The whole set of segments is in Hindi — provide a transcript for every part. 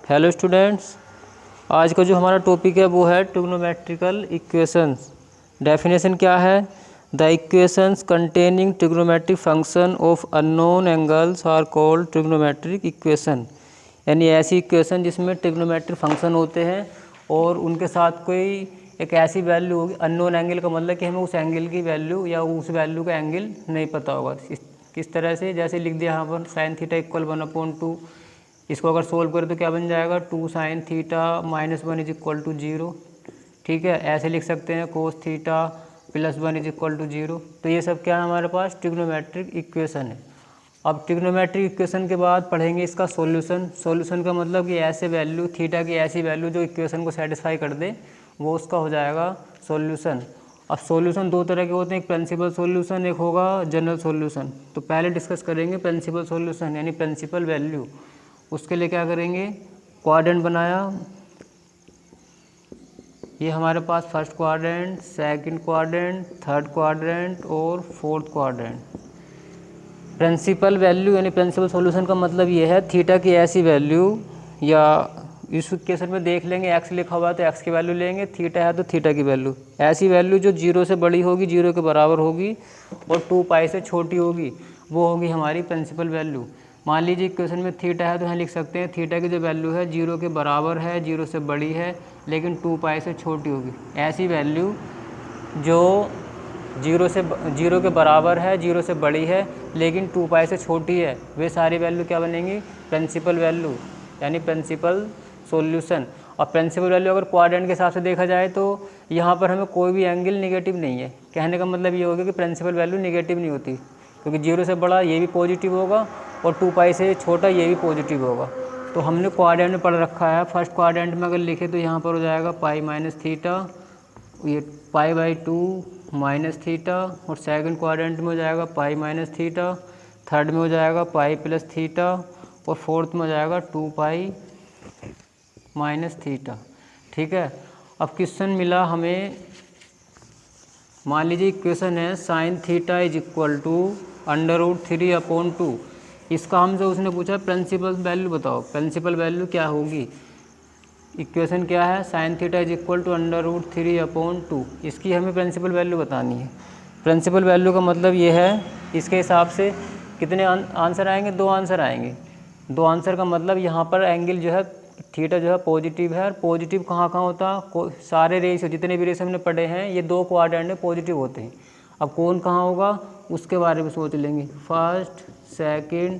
हेलो स्टूडेंट्स, आज का जो हमारा टॉपिक है वो है ट्रिग्नोमेट्रिकल इक्वेशंस। डेफिनेशन क्या है? The equations containing trigonometric function of unknown angles are called trigonometric equation. यानी ऐसी इक्वेशन जिसमें ट्रिग्नोमेट्रिक फंक्शन होते हैं और उनके साथ कोई एक ऐसी वैल्यू होगी। अननोन एंगल का मतलब कि हमें उस एंगल की वैल्यू या उस वैल्यू का एंगल नहीं पता होगा। किस तरह से? जैसे लिख दिया यहाँ पर साइन थीटा इक्वल 1/2। इसको अगर सोल्व करें तो क्या बन जाएगा? 2 sine theta -1 is equal to 0। ठीक है, ऐसे लिख सकते हैं cos theta +1 is equal to 0। तो ये सब क्या है हमारे पास? ट्रिग्नोमेट्रिक इक्वेशन है। अब ट्रिग्नोमेट्रिक इक्वेशन के बाद पढ़ेंगे इसका सॉल्यूशन। सॉल्यूशन का मतलब कि ऐसे वैल्यू थीटा की ऐसी वैल्यू जो इक्वेशन को सेटिस्फाई कर दे, वो उसका हो जाएगा सॉल्यूशन। अब सॉल्यूशन दो तरह के होते हैं, एक प्रिंसिपल सॉल्यूशन, एक होगा जनरल सॉल्यूशन। तो पहले डिस्कस करेंगे प्रिंसिपल सॉल्यूशन यानी प्रिंसिपल वैल्यू। उसके लिए क्या करेंगे? क्वाड्रेंट बनाया। ये हमारे पास first quadrant, second quadrant, third quadrant और फोर्थ क्वाड्रेंट। प्रिंसिपल वैल्यू यानी प्रिंसिपल सॉल्यूशन का मतलब ये है थीटा की ऐसी वैल्यू, या इस इक्वेशन में देख लेंगे एक्स लिखा हुआ है तो एक्स की वैल्यू लेंगे, थीटा है तो थीटा की वैल्यू, ऐसी वैल्यू जो 0 से बड़ी होगी, 0 के बराबर होगी और 2π से छोटी होगी, वो होगी हमारी प्रिंसिपल वैल्यू। मान लीजिए इक्वेशन में थीटा है तो यहाँ लिख सकते हैं थीटा की जो वैल्यू है 0 के बराबर है, 0 से बड़ी है, लेकिन 2π से छोटी होगी। ऐसी वैल्यू जो 0 के बराबर है, 0 से बड़ी है, लेकिन 2π से छोटी है, वे सारी वैल्यू क्या बनेंगी? प्रिंसिपल वैल्यू यानी प्रिंसिपल सॉल्यूशन। और प्रिंसिपल वैल्यू अगर क्वाड्रेंट के हिसाब से देखा जाए तो यहाँ पर हमें कोई भी एंगल नेगेटिव नहीं है। कहने का मतलब ये होगा कि प्रिंसिपल वैल्यू नेगेटिव नहीं होती, क्योंकि 0 से बड़ा ये भी पॉजिटिव होगा और 2π से छोटा ये भी पॉजिटिव होगा। तो हमने क्वाड्रेंट में पढ़ रखा है। फर्स्ट क्वाड्रेंट में अगर लिखे तो यहाँ पर हो जाएगा पाई माइनस थीटा, ये π/2 माइनस थीटा, और सेकंड क्वाड्रेंट में हो जाएगा पाई माइनस थीटा, थर्ड में हो जाएगा पाई प्लस थीटा और फोर्थ में हो जाएगा 2π माइनस थीटा। ठीक है, अब क्वेश्चन मिला हमें, मान लीजिए इक्वेशन है sine theta is equal to √3/2। इसका हमसे उसने पूछा प्रिंसिपल वैल्यू बताओ, प्रिंसिपल वैल्यू क्या होगी। इक्वेशन क्या है? Sine theta is equal to √3/2। इसकी हमें प्रिंसिपल वैल्यू बतानी है। प्रिंसिपल वैल्यू का मतलब ये है, इसके हिसाब से कितने आंसर आएंगे? 2 आंसर आएंगे। 2 आंसर का मतलब यहाँ पर एंगल जो है थीटा जो है पॉजिटिव है। और पॉजिटिव कहाँ कहाँ होता है? सारे रेशियो जितने भी रेशियो हमने पढ़े हैं ये 2 क्वाड्रेंट में पॉजिटिव होते हैं। अब कौन कहाँ होगा उसके बारे में सोच लेंगे। फर्स्ट, सेकंड,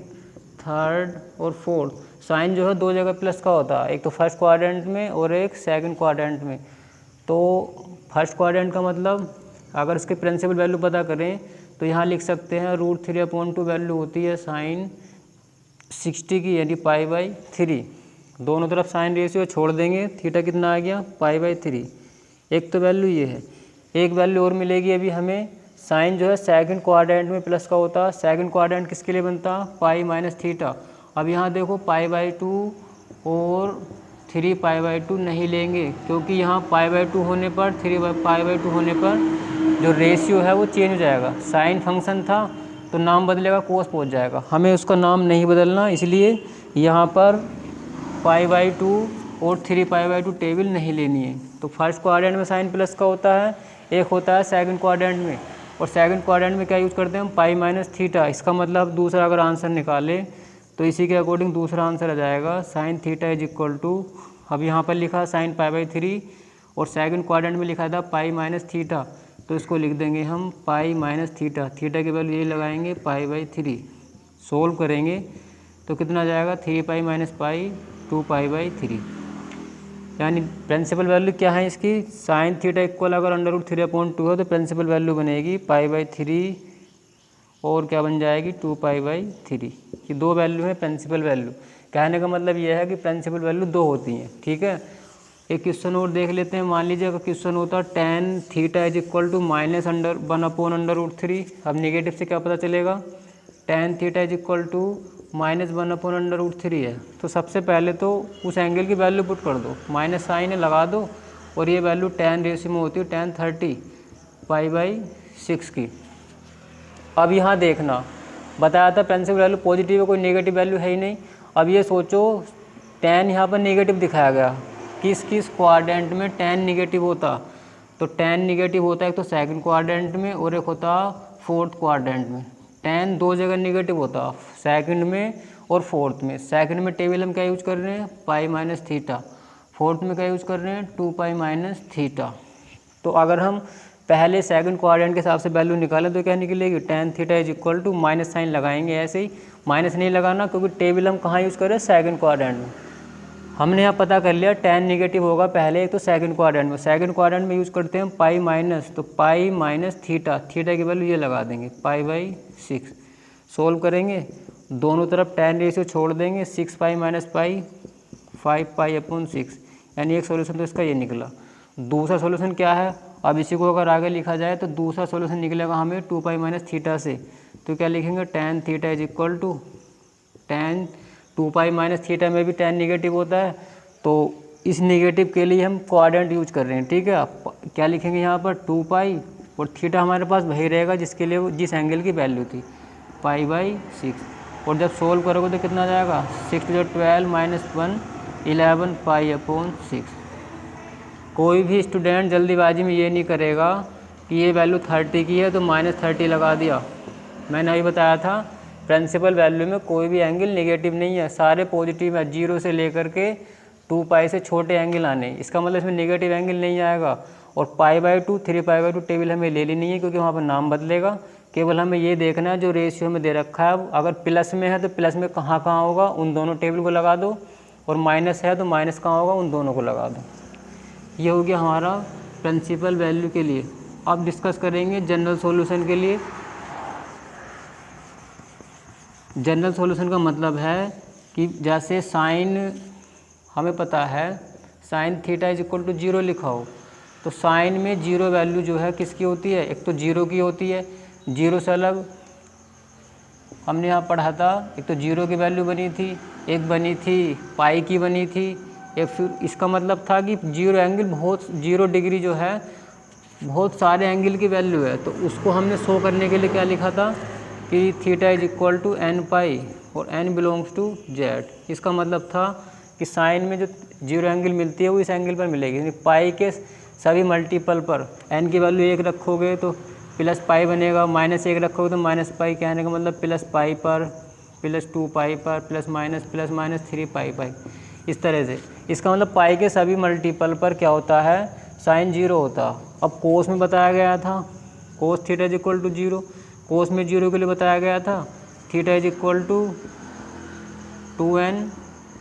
थर्ड और फोर्थ। साइन जो है 2 जगह प्लस का होता है, एक तो फर्स्ट क्वाड्रेंट में और एक सेकंड क्वाड्रेंट में। तो फर्स्ट क्वाड्रेंट का मतलब अगर इसके प्रिंसिपल वैल्यू पता करें तो यहाँ लिख सकते हैं √3/2 वैल्यू होती है साइन 60 की, यानी π/3। दोनों तरफ साइन रेशियो छोड़ देंगे, थीटा कितना आ गया? π/3। एक तो वैल्यू ये है। एक वैल्यू और मिलेगी अभी हमें, साइन जो है सेकंड क्वाड्रेंट में प्लस का होता है। सेकंड क्वाड्रेंट किसके लिए बनता? पाई माइनस थीटा। अब यहाँ देखो π/2 और 3π/2 नहीं लेंगे, क्योंकि यहाँ π/2 होने पर 3π/2 होने पर जो रेशियो है वो चेंज हो जाएगा। साइन फंक्शन था तो नाम बदलेगा, कोस पहुँच जाएगा, हमें उसका नाम नहीं बदलना, इसलिए यहाँ पर π/2 और 3π/2 टेबल नहीं लेनी है। तो फर्स्ट क्वाड्रेंट में साइन प्लस का होता है, एक होता है सेकंड क्वाड्रेंट में, और सेकंड क्वाड्रेंट में क्या यूज़ करते हैं हम? पाई माइनस थीटा। इसका मतलब दूसरा अगर आंसर निकाले तो इसी के अकॉर्डिंग दूसरा आंसर आ जाएगा sine theta is equal to, अब यहाँ पर लिखा साइन π/3 और सेकंड क्वाड्रेंट में लिखा था पाई माइनस थीटा, तो इसको लिख देंगे हम पाई माइनस थीटा। थीटा की वैल्यू ये लगाएंगे π/3। सोल्व करेंगे तो कितना आ जाएगा? 3π माइनस पाई 2π/3। यानी प्रिंसिपल वैल्यू क्या है इसकी? साइन थीटा इक्वल अगर √3/2 है तो प्रिंसिपल वैल्यू बनेगी π/3 और क्या बन जाएगी? 2π/3। ये 2 वैल्यू है प्रिंसिपल वैल्यू। कहने का मतलब यह है कि प्रिंसिपल वैल्यू 2 होती हैं। ठीक है, एक क्वेश्चन और देख लेते हैं। मान लीजिए अगर क्वेश्चन होता tan theta is equal to -1/√3। अब नेगेटिव से क्या पता चलेगा? tan theta is equal to -1/√3 है, तो सबसे पहले तो उस एंगल की वैल्यू पुट कर दो, माइनस साइन लगा दो, और ये वैल्यू tan रेशियो में होती है tan 30 π/6 की। अब यहाँ देखना, बताया था प्रिंसिपल वैल्यू पॉजिटिव है, कोई नेगेटिव वैल्यू है ही नहीं। अब ये सोचो tan यहाँ पर नेगेटिव दिखाया गया, किस किस क्वाड्रेंट में tan नेगेटिव होता, तो tan नेगेटिव होता है एक तो सेकंड क्वाड्रेंट में और एक होता फोर्थ क्वाड्रेंट में। tan दो जगह नेगेटिव होता, सेकंड में और फोर्थ में। सेकंड में टेबल हम क्या यूज कर रहे हैं, पाई माइनस थीटा, फोर्थ में क्या यूज कर रहे हैं, 2 पाई माइनस थीटा। तो अगर हम पहले सेकंड क्वाड्रेंट के हिसाब से वैल्यू निकालें तो क्या निकलेगी, tan theta is equal to, minus sign लगाएंगे ऐसे ही, माइनस नहीं लगाना क्योंकि टेबल हम कहाँ यूज़ कर रहे हैं, सेकंड क्वाड्रेंट में। हमने यहाँ पता कर लिया tan नेगेटिव होगा पहले एक तो सेकंड क्वाड्रेंट में, सेकंड क्वाड्रेंट में यूज़ करते हैं पाई माइनस, तो पाई माइनस थीटा, थीटा की वैल्यू ये लगा देंगे पाई/6। सोल्व करेंगे, दोनों तरफ tan रेशियो छोड़ देंगे, 6 पाई माइनस पाई 5 पाई/6, यानी एक सोल्यूशन तो इसका ये निकला। दूसरा सोल्यूशन क्या है, अब इसी को अगर आगे लिखा जाए तो दूसरा सोल्यूशन निकलेगा हमें 2 पाई माइनस थीटा से, तो क्या लिखेंगे, tan theta is equal to tan 2 pi minus theta में भी tan नेगेटिव होता है, तो इस नेगेटिव के लिए हम क्वाड्रेंट यूज कर रहे हैं, ठीक है। आप क्या लिखेंगे यहाँ पर 2 पाई और थीटा हमारे पास वही रहेगा जिसके लिए जिस एंगल की वैल्यू थी पाई/6, और जब सोल्व करोगे तो कितना जाएगा, 6 to 12 माइनस 1 11 पाई/6। कोई भी स्टूडेंट जल्दीबाजी में ये नहीं करेगा कि ये वैल्यू 30 की है तो -30 लगा दिया। मैंने अभी बताया था प्रिंसिपल वैल्यू में कोई भी एंगल नेगेटिव नहीं है, सारे पॉजिटिव है, 0 से लेकर के 2 पाई से छोटे एंगल आने, इसका मतलब इसमें नेगेटिव एंगल नहीं आएगा। और पाई/2 3 पाई/2 टेबल हमें ले लेनी है क्योंकि वहाँ पर नाम बदलेगा, केवल हमें ये देखना है जो रेशियो में दे रखा है, अगर प्लस में है तो प्लस में कहाँ कहाँ होगा उन दोनों टेबल को लगा दो, और माइनस है तो माइनस कहाँ होगा उन दोनों को लगा दो। ये हो गया हमारा प्रिंसिपल वैल्यू के लिए। अब डिस्कस करेंगे जनरल सॉल्यूशन के लिए। जनरल सॉल्यूशन का मतलब है कि जैसे साइन हमें पता है sine theta is equal to 0 लिखा हो, तो साइन में 0 वैल्यू जो है किसकी होती है, एक तो 0 की होती है, 0 से अलग हमने यहाँ पढ़ा था, एक तो 0 की वैल्यू बनी थी, एक बनी थी पाई की बनी थी, एक फिर इसका मतलब था कि 0 एंगल बहुत 0 डिग्री जो है बहुत सारे एंगल की वैल्यू है, तो उसको हमने शो करने के लिए क्या लिखा था कि theta is equal to n pi और n बिलोंग्स टू z। इसका मतलब था कि साइन में जो 0 एंगल मिलती है वो इस एंगल पर मिलेगी, यानी पाई के सभी मल्टीपल पर n की वैल्यू 1 रखोगे तो प्लस पाई बनेगा, -1 रखोगे तो माइनस पाई, कहने का मतलब प्लस पाई पर, +2 पाई पर, प्लस माइनस 3 पाई पाई, इस तरह से। इसका मतलब पाई के सभी मल्टीपल पर क्या होता है, साइन 0 होता। अब कोस में बताया गया था cos theta is equal to 0, cos में 0 के लिए बताया गया था theta is equal to 2n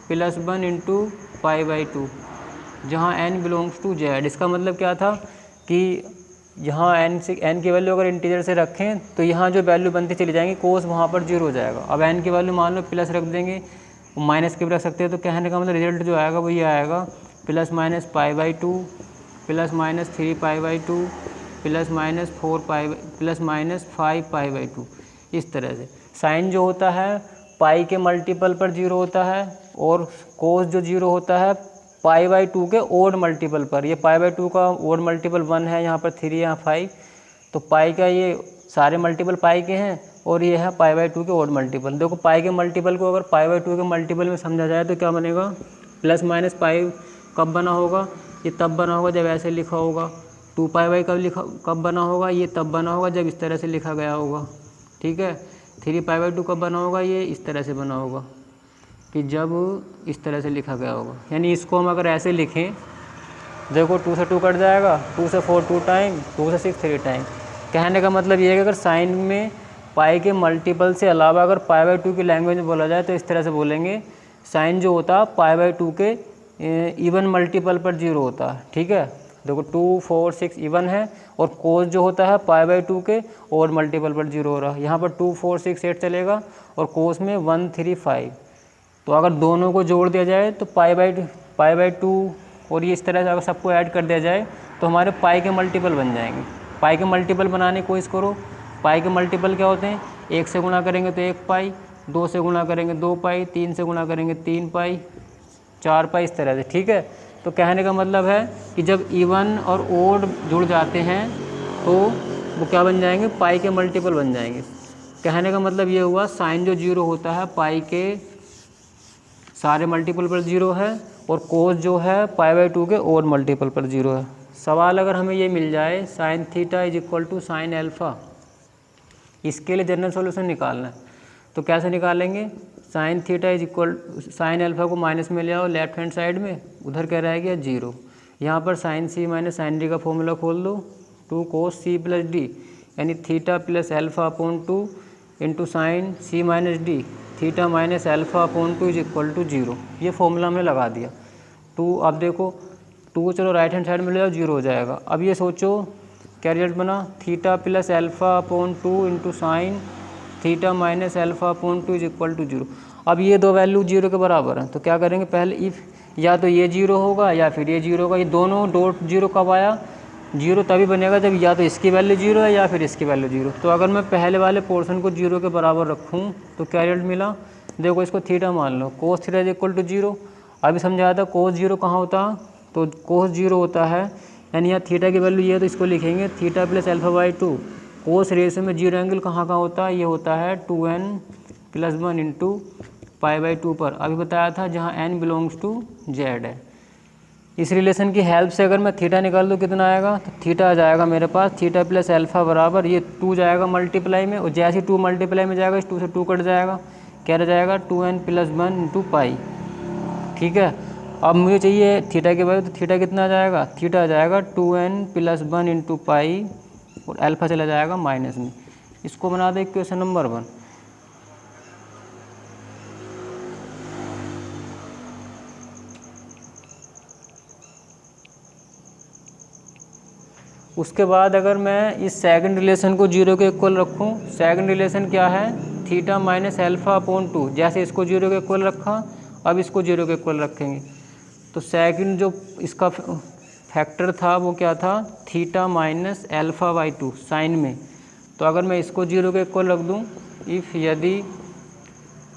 + 1 into pi, जहाँ n बिलोंग्स टू z। इसका मतलब क्या था कि यहाँ n की वैल्यू अगर इंटीजर से रखें तो यहाँ जो वैल्यू बनती चली जाएंगी कोस वहाँ पर 0 हो जाएगा। अब n की वैल्यू मान लो प्लस रख देंगे, माइनस के भी रख सकते हैं, तो कहने का मतलब रिजल्ट जो आएगा वो ये आएगा +- पाई/2 +- 3 पाई/2 +- 5 पाई/2, इस तरह से। साइन जो होता है पाई के मल्टीपल पर 0 होता है, और कोस जो 0 होता है पाई/2 के ओड मल्टीपल पर। ये पाई/2 का ओड मल्टीपल 1 है, यहाँ पर 3 यहाँ 5, तो पाई का ये सारे मल्टीपल पाई के हैं, और ये है पाई/2 के ओड मल्टीपल। देखो पाई के मल्टीपल को अगर पाई/2 के मल्टीपल में समझा जाए तो क्या बनेगा, +- पाई कब बना होगा, ये तब बना होगा जब ऐसे लिखा होगा। 2 पाई कब बना होगा, ये तब बना होगा जब इस तरह से लिखा गया होगा, ठीक है। 3 पाई/2 कब बना होगा, ये इस तरह से बना होगा कि जब इस तरह से लिखा गया होगा। यानी इसको हम अगर ऐसे लिखें, देखो 2 से 2 कट जाएगा, 2 से 4 2 टाइम, 2 से 6 3 टाइम। कहने का मतलब ये है कि अगर साइन में पाई के मल्टीपल से अलावा अगर पाई/2 की लैंग्वेज में बोला जाए तो इस तरह से बोलेंगे, साइन जो होता है पाई/2 के इवन मल्टीपल पर 0 होता है, ठीक है। देखो 2 4 6 इवन है, और कोस जो होता है पाई/2 के और मल्टीपल पर 0 हो रहा है। यहाँ पर 2 4 6 8 चलेगा, और कोस में 1 3 5। तो अगर दोनों को जोड़ दिया जाए तो पाई/2 और ये इस तरह से अगर सबको ऐड कर दिया जाए तो हमारे पाई के मल्टीपल बन जाएंगे। पाई के मल्टीपल बनाने की कोशिश करो। पाई के मल्टीपल क्या होते हैं, 1 से गुणा करेंगे तो 1 पाई, 2 से गुणा करेंगे 2 पाई, 3 से गुणा करेंगे 3 पाई, 4 पाई, इस तरह से, ठीक है। तो कहने का मतलब है कि जब इवन और ओड जुड़ जाते हैं तो वो क्या बन जाएंगे, पाई के मल्टीपल बन जाएंगे। कहने का मतलब ये हुआ साइन जो 0 होता है पाई के सारे मल्टीपल पर 0 है और कोस जो है π/2 के और मल्टीपल पर 0 है। सवाल अगर हमें ये मिल जाए sine theta is equal to sine alpha, इसके लिए जनरल सॉल्यूशन निकालना है तो कैसे निकालेंगे? Sine theta is equal sine alpha को माइनस में ले आओ लेफ्ट हैंड साइड में, उधर क्या रह गया 0। यहाँ पर sine C minus sine D का फॉर्मूला खोल दो, 2 कोस सी प्लस डी यानी theta plus alpha upon 2 into sine C minus D theta minus alpha upon 2 is equal to 0। ये फॉर्मूला हमने लगा दिया। 2 अब देखो 2 चलो राइट हैंड साइड में ले जाओ 0 हो जाएगा। अब ये सोचो क्या रिजल्ट बना, theta plus alpha upon 2 into sine theta minus alpha upon 2 is equal to 0। अब ये दो वैल्यू 0 के बराबर हैं तो क्या करेंगे, पहले इफ़ या तो ये 0 होगा या फिर ये 0 होगा। ये दोनों डॉट 0 कब आया, 0 तभी बनेगा जब या तो इसकी वैल्यू 0 है या फिर इसकी वैल्यू 0। तो अगर मैं पहले वाले पोर्शन को 0 के बराबर रखूँ तो क्या रिजल्ट मिला, देखो इसको थीटा मान लो, cos theta is equal to 0। अभी समझाया था कोस 0 कहाँ होता, तो कोस 0 होता है यानी यहाँ थीटा की वैल्यू ये है तो इसको लिखेंगे थीटा प्लस एल्फ़ा/2। कोस रेशियो में 0 एंगल कहाँ होता है, ये होता है 2n + 1 इंटू π/2 पर। अभी बताया था जहाँ n बिलोंग्स टू z है। इस रिलेशन की हेल्प से अगर मैं थीटा निकाल दूँ कितना आएगा, तो थीटा आ जाएगा मेरे पास थीटा प्लस एल्फ़ा बराबर ये 2 जाएगा मल्टीप्लाई में, और जैसे 2 मल्टीप्लाई में जाएगा इस 2 से 2 कट जाएगा, क्या रह जाएगा 2n + 1 इंटू पाई। ठीक है, अब मुझे चाहिए थीटा के वैल्यू, तो थीटा कितना आ जाएगा, थीटा आ जाएगा 2n + 1 इंटू पाई और अल्फ़ा चला जाएगा माइनस में। इसको बना दे इक्वेशन नंबर 1। उसके बाद अगर मैं इस सेकंड रिलेशन को 0 के इक्वल रखूं, सेकंड रिलेशन क्या है, थीटा माइनस एल्फ़ा अपॉन 2। जैसे इसको 0 के इक्वल रखा, अब इसको 0 के इक्वल रखेंगे तो सेकंड जो इसका फैक्टर था वो क्या था, थीटा माइनस एल्फ़ा/2 साइन में। तो अगर मैं इसको 0 के इक्वल रख दूं, इफ़ यदि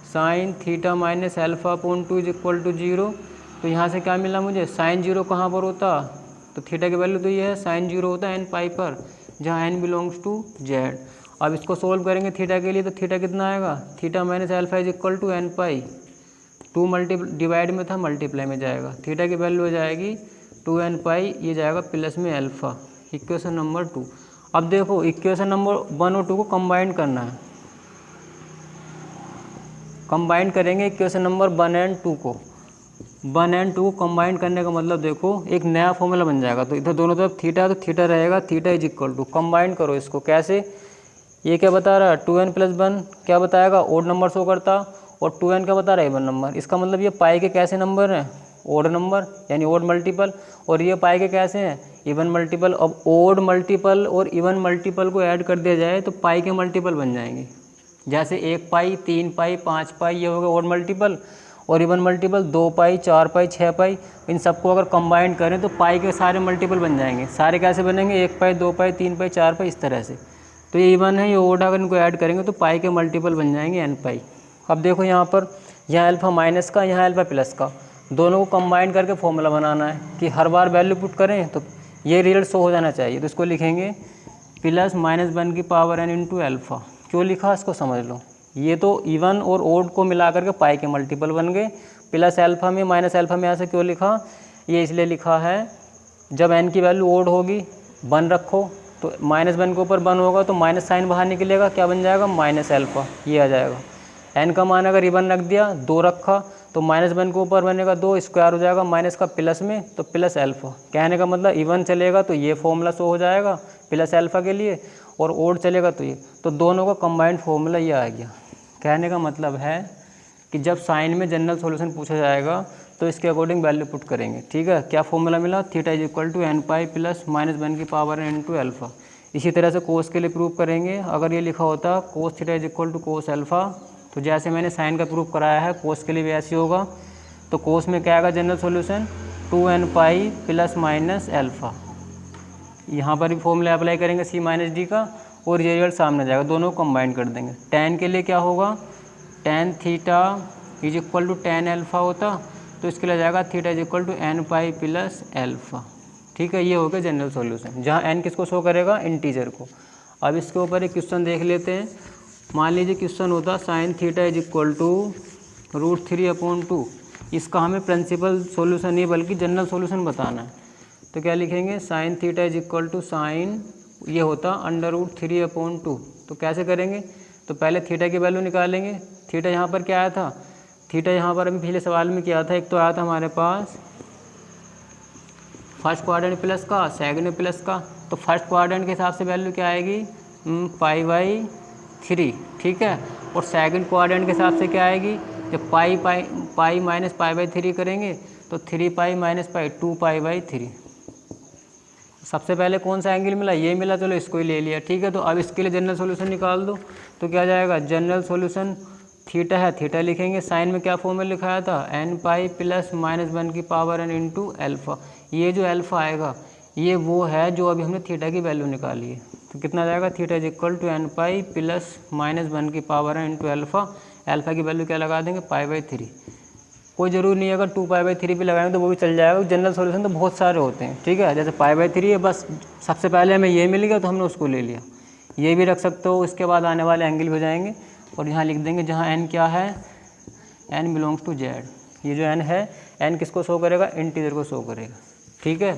sine theta minus alpha upon 2 is equal to 0, तो यहाँ से क्या मिला मुझे, साइन 0 कहाँ पर होता, तो थीटा की वैल्यू तो ये है, साइन 0 होता है n पाई पर जहाँ n बिलोंग्स टू z। अब इसको सोल्व करेंगे थीटा के लिए, तो थीटा कितना आएगा, theta minus alpha is equal to n pi, 2 divide में था मल्टीप्लाई में जाएगा, थीटा की वैल्यू हो जाएगी 2n पाई, ये जाएगा प्लस में अल्फ़ा। Equation number 2। अब देखो इक्वेशन नंबर 1 और 2 को कंबाइन करना है, कंबाइन करेंगे इक्वेशन नंबर 1 एंड 2 को। 1 एंड 2 को कंबाइन करने का मतलब देखो एक नया फॉर्मूला बन जाएगा। तो इधर दोनों तरफ थीटा, तो थीटा रहेगा theta is equal to, combine करो इसको कैसे, ये क्या बता रहा है 2n + 1 क्या बताएगा, ओड नंबर शो करता, और 2n क्या बता रहा है इवन नंबर। इसका मतलब ये पाई के कैसे नंबर हैं, ओड नंबर यानी ओड मल्टीपल, और ये पाई के कैसे हैं, इवन मल्टीपल। अब ओड मल्टीपल और इवन मल्टीपल को ऐड कर दिया जाए तो पाई के मल्टीपल बन जाएंगे। जैसे 1 पाई, 3 पाई, 5 पाई, ये हो गया ओड मल्टीपल, और इवन मल्टीपल 2 पाई, 4 पाई, 6 पाई। इन सबको अगर कंबाइन करें तो पाई के सारे मल्टीपल बन जाएंगे। सारे कैसे बनेंगे, 1 पाई, 2 पाई, 3 पाई, 4 पाई, इस तरह से। तो ये इवन है, ये ओड, अगर इनको ऐड करेंगे तो पाई के मल्टीपल बन जाएंगे n पाई। अब देखो यहाँ पर, यहाँ अल्फ़ा माइनस का, यहाँ अल्फ़ा प्लस का, दोनों को कंबाइन करके फॉर्मूला बनाना है कि हर बार वैल्यू पुट करें तो ये रिजल्ट शो हो जाना चाहिए। तो इसको लिखेंगे प्लस माइनस 1 की पावर n इंटू अल्फ़ा। क्यों लिखा इसको समझ लो, ये तो इवन और ओड को मिला करके पाई के मल्टीपल बन गए। प्लस अल्फ़ा में माइनस अल्फ़ा में ऐसे क्यों लिखा, ये इसलिए लिखा है जब n की वैल्यू ओड होगी 1 रखो तो -1 के ऊपर 1 होगा तो माइनस साइन बाहर निकलेगा, क्या बन जाएगा माइनस अल्फ़ा, ये आ जाएगा। n का मान अगर इवन रख दिया, 2 रखा तो -1 के ऊपर बनेगा 2, स्क्वायर हो जाएगा माइनस का प्लस में तो प्लस अल्फ़ा। कहने का मतलब इवन चलेगा तो ये फॉर्मूला शो हो जाएगा प्लस अल्फ़ा के लिए, और ओड चलेगा तो ये, तो दोनों का कंबाइंड फॉर्मूला ये आ गया। कहने का मतलब है कि जब साइन में जनरल सॉल्यूशन पूछा जाएगा तो इसके अकॉर्डिंग वैल्यू पुट करेंगे। ठीक है, क्या फॉर्मूला मिला, theta is equal to n pi plus -1 की पावर n इंटू अल्फ़ा। इसी तरह से कोस के लिए प्रूव करेंगे। अगर ये लिखा होता cos theta is equal to cos alpha, तो जैसे मैंने साइन का प्रूव कराया है कोस के लिए भी ऐसे होगा। तो कोस में क्या आएगा general solution 2n pi plus minus alpha. यहाँ पर भी फॉर्मूला अप्लाई करेंगे c माइनस डी का, और ये रिजल्ट सामने जाएगा, दोनों को कंबाइन कर देंगे। tan के लिए क्या होगा, tan theta is equal to tan alpha होता, तो इसके लिए जाएगा theta is equal to n pi plus alpha. ठीक है, ये हो गया जनरल सॉल्यूशन, जहाँ n किसको शो करेगा, इंटीजर को। अब इसके ऊपर एक क्वेश्चन देख लेते हैं। मान लीजिए क्वेश्चन होता sine theta is equal to √3/2। इसका हमें प्रिंसिपल सॉल्यूशन नहीं बल्कि जनरल सॉल्यूशन बताना है। तो क्या लिखेंगे, sine theta is equal to sine, ये होता √3/2। तो कैसे करेंगे, तो पहले थीटा की वैल्यू निकालेंगे। थीटा यहाँ पर क्या आया था, थीटा यहाँ पर अभी पिछले सवाल में क्या था, एक तो आया था हमारे पास फर्स्ट क्वाड्रेंट प्लस का, सेकंड में प्लस का। तो फर्स्ट क्वाड्रेंट के हिसाब से वैल्यू क्या आएगी, π/3, ठीक है। और सेकंड क्वाड्रेंट के हिसाब से क्या आएगी, जब पाई माइनस π/3 करेंगे तो 3π - π 2π/3। सबसे पहले कौन सा एंगल मिला, ये मिला, चलो इसको ही ले लिया, ठीक है। तो अब इसके लिए जनरल सॉल्यूशन निकाल दो। तो क्या जाएगा, जनरल सॉल्यूशन थीटा है, थीटा लिखेंगे, साइन में क्या फॉर्मूला लिखाया था, nπ + -1n × अल्फ़ा। ये जो अल्फ़ा आएगा ये वो है जो अभी हमने थीटा की वैल्यू निकाली है। तो कितना जाएगा, theta is equal to nπ + -1n × alpha. Alpha की वैल्यू क्या लगा देंगे, π/3। कोई ज़रूरी नहीं है, अगर 2π/3 भी लगाएंगे तो वो भी चल जाएगा। जनरल सॉल्यूशन तो बहुत सारे होते हैं, ठीक है। जैसे π/3 है, बस सबसे पहले हमें ये मिल गया तो हमने उसको ले लिया। ये भी रख सकते हो, इसके बाद आने वाले एंगल हो जाएंगे। और यहाँ लिख देंगे जहाँ n क्या है, n बिलोंग्स टू z। ये जो n है, n किसको शो करेगा, इंटीजर को शो करेगा, ठीक है।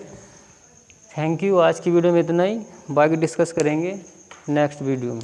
Thank you. आज की वीडियो में इतना ही, बाकी डिस्कस करेंगे नेक्स्ट वीडियो में।